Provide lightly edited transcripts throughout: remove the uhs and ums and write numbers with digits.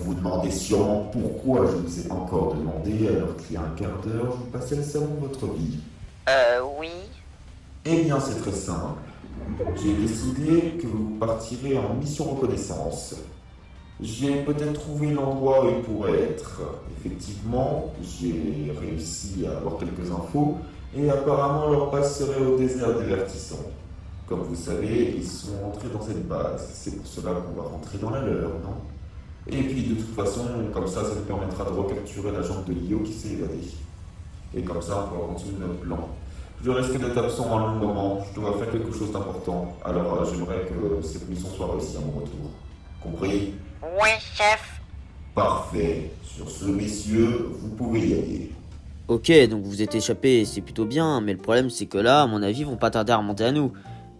vous demandez sûrement pourquoi je vous ai encore demandé, alors qu'il y a un quart d'heure, vous passez le salon de votre vie. Oui. Eh bien, c'est très simple. J'ai décidé que vous partirez en mission reconnaissance. J'ai peut-être trouvé l'endroit où il pourrait être. Effectivement, j'ai réussi à avoir quelques infos et apparemment leur base serait au désert divertissant. Comme vous savez, ils sont entrés dans cette base. C'est pour cela qu'on va rentrer dans la leur, non? Et puis de toute façon, comme ça nous permettra de recapturer l'agent de Lio qui s'est évadé. Et comme ça, on pourra continuer notre plan. Je risque d'être absent un long moment. Je dois faire quelque chose d'important. Alors j'aimerais que cette mission soit réussie à mon retour. Compris? Oui, chef. Parfait. Sur ce, messieurs, vous pouvez y aller. Ok, donc vous êtes échappés, c'est plutôt bien, mais le problème c'est que là, à mon avis, ils vont pas tarder à remonter à nous.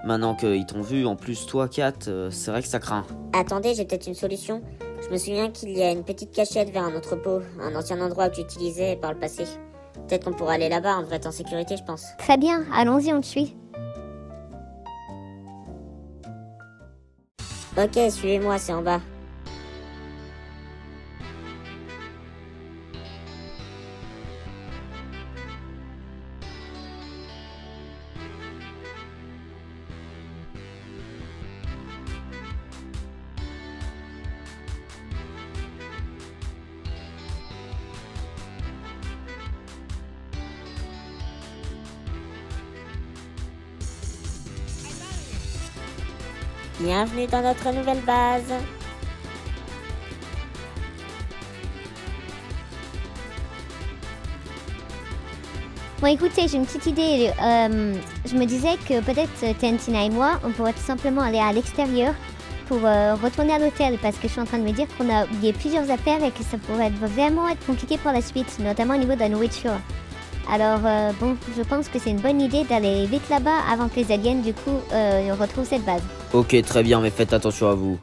Maintenant qu'ils t'ont vu, en plus toi, Kat, c'est vrai que ça craint. Attendez, j'ai peut-être une solution. Je me souviens qu'il y a une petite cachette vers un entrepôt, un ancien endroit que j'utilisais par le passé. Peut-être qu'on pourra aller là-bas, on devrait être en sécurité, je pense. Très bien, allons-y, on te suit. Ok, suivez-moi, c'est en bas. Bienvenue dans notre nouvelle base. Bon, écoutez, j'ai une petite idée. Je me disais que peut-être Tentina et moi, on pourrait tout simplement aller à l'extérieur pour retourner à l'hôtel parce que je suis en train de me dire qu'on a oublié plusieurs affaires et que ça pourrait vraiment être compliqué pour la suite, notamment au niveau de la nourriture. Alors, bon, je pense que c'est une bonne idée d'aller vite là-bas avant que les aliens, du coup, retrouvent cette base. Ok, très bien, mais faites attention à vous.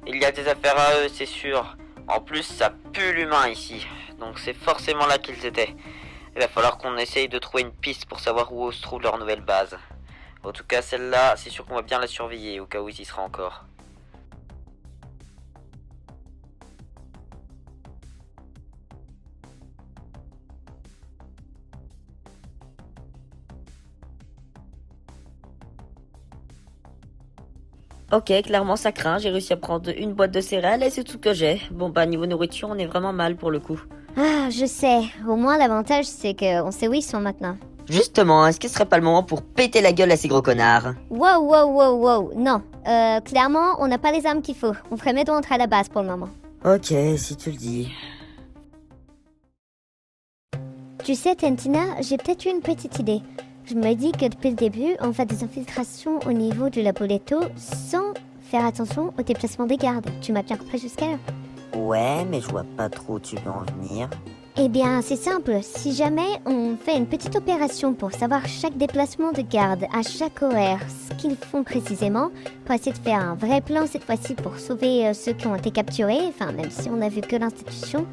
Il y a des affaires à eux, c'est sûr. En plus, ça pue l'humain ici. Donc c'est forcément là qu'ils étaient. Il va falloir qu'on essaye de trouver une piste pour savoir où se trouve leur nouvelle base. En tout cas, celle-là, c'est sûr qu'on va bien la surveiller au cas où il y sera encore. Ok, clairement ça craint, j'ai réussi à prendre une boîte de céréales et c'est tout ce que j'ai. Bon bah niveau nourriture on est vraiment mal pour le coup. Ah, je sais. Au moins, l'avantage, c'est qu'on sait où ils sont maintenant. Justement, est-ce que ce serait pas le moment pour péter la gueule à ces gros connards? Wow, wow, wow, wow. Non. Clairement, on n'a pas les armes qu'il faut. On ferait mieux de rentrer à la base pour le moment. Ok, si tu le dis. Tu sais, Tentina, j'ai peut-être eu une petite idée. Je me dis que depuis le début, on fait des infiltrations au niveau du Laboletto sans faire attention au déplacement des gardes. Tu m'as bien compris jusqu'à là? Ouais, mais je vois pas trop où tu veux en venir. Eh bien, c'est simple. Si jamais on fait une petite opération pour savoir chaque déplacement de garde à chaque horaire, ce qu'ils font précisément, pour essayer de faire un vrai plan cette fois-ci pour sauver ceux qui ont été capturés, enfin, même si on a vu que l'institution,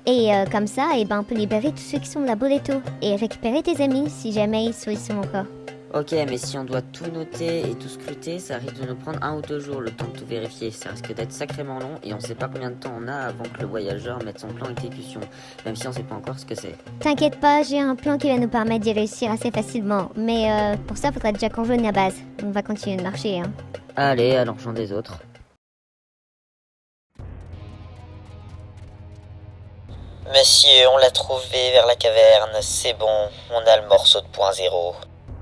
Et comme ça, on peut libérer tous ceux qui sont là Boleto et récupérer tes amis si jamais ils sont encore. Ok, mais si on doit tout noter et tout scruter, ça risque de nous prendre 1 ou 2 jours le temps de tout vérifier. Ça risque d'être sacrément long et on sait pas combien de temps on a avant que le voyageur mette son plan en exécution, même si on sait pas encore ce que c'est. T'inquiète pas, j'ai un plan qui va nous permettre d'y réussir assez facilement. Mais pour ça, faudra déjà qu'on rejoigne la base. On va continuer de marcher, hein. Allez, à l'enchant des autres. Monsieur, on l'a trouvé vers la caverne, c'est bon, on a le morceau de point zéro.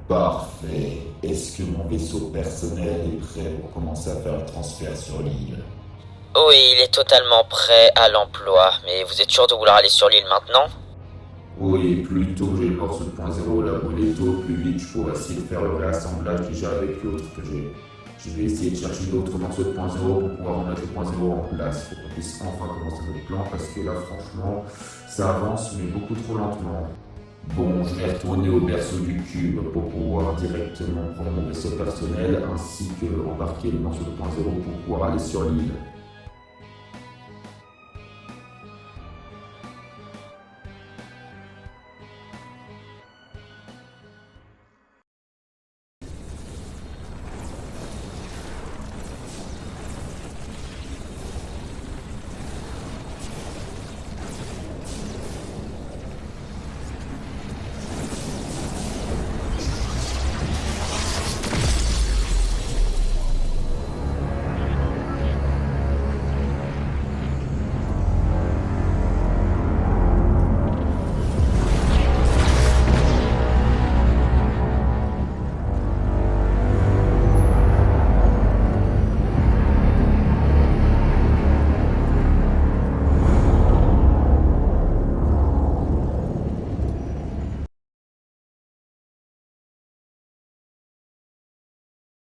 Parfait. Est-ce que mon vaisseau personnel est prêt pour commencer à faire le transfert sur l'île? Oui, il est totalement prêt à l'emploi, mais vous êtes sûr de vouloir aller sur l'île maintenant? Oui, plus tôt j'ai le morceau de point zéro là, Boleto, plus vite je pourrais essayer de faire le réassemblage déjà avec l'autre que j'ai. Je vais essayer de chercher d'autres morceaux de point zéro pour pouvoir remettre le point zéro en place, pour qu'on puisse enfin commencer notre plan, parce que là franchement, ça avance mais beaucoup trop lentement. Bon, je vais retourner au berceau du cube pour pouvoir directement prendre mon vaisseau personnel ainsi que embarquer le morceau de point zéro pour pouvoir aller sur l'île.